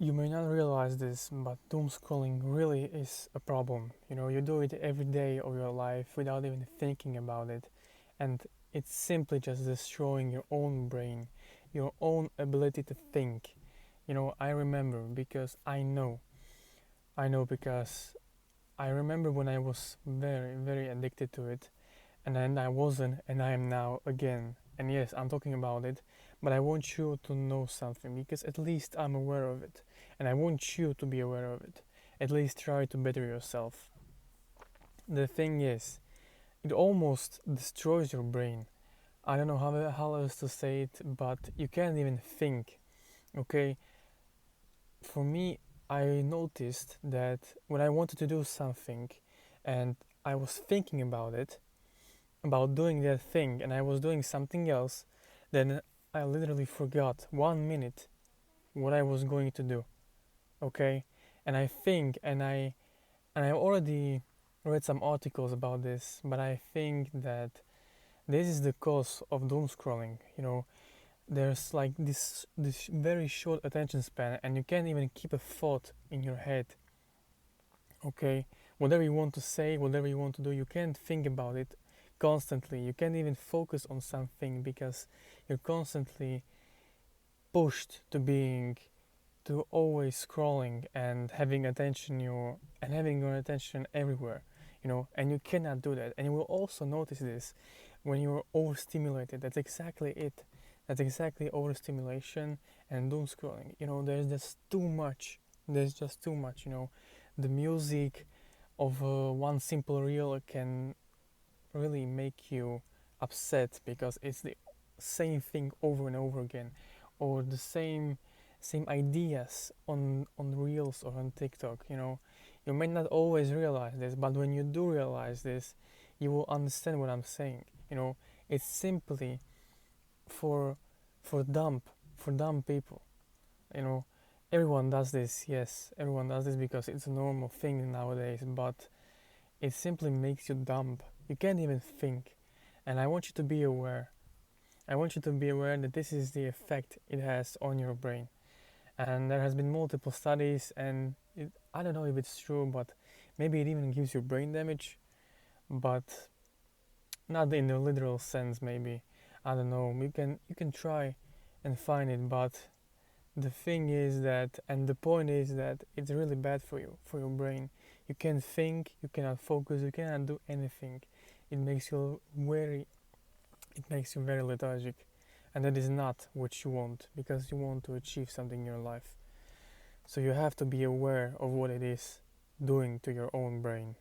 You may not realize this, but doom scrolling really is a problem. You do it every day of your life without even thinking about it, and it's simply just destroying your own brain, your own ability to think. I remember because I know because I remember when I was very, very addicted to it, and then I wasn't, and I am now again. And yes, I'm talking about it, but I want you to know something because at least I'm aware of it, and I want you to be aware of it. At least try to better yourself. The thing is, it almost destroys your brain. I don't know how else to say it, but you can't even think. Okay, for me, I noticed that when I wanted to do something, and I was thinking about doing that thing, and I was doing something else, then I literally forgot 1 minute what I was going to do. Okay, and I think, and I already read some articles about this, but I think that this is the cause of doom scrolling. There's like this very short attention span, and you can't even keep a thought in your head. Okay, whatever you want to say, whatever you want to do, you can't think about it constantly. You can't even focus on something because you're constantly pushed to always scrolling and having your attention everywhere. And you cannot do that, and you will also notice this when you're overstimulated. That's exactly it. That's exactly overstimulation and doom scrolling. There's just too much. The music of one simple reel can really make you upset because it's the same thing over and over again, or the same ideas on reels or on TikTok. You may not always realize this, but when you do realize this, you will understand what I'm saying. It's simply for for dumb for dumb people. you know Everyone does this. Yes, everyone does this because it's a normal thing nowadays, but it simply makes you dumb. You can't even think. And I want you to be aware. I want you to be aware that this is the effect it has on your brain. And there has been multiple studies, and I don't know if it's true, but maybe it even gives you brain damage, but not in the literal sense. Maybe, I don't know. You can try and find it, but the thing is that, and the point is that it's really bad for you, for your brain. You can't think, you cannot focus, you cannot do anything. It makes you very, it makes you very lethargic, and that is not what you want because you want to achieve something in your life. So you have to be aware of what it is doing to your own brain.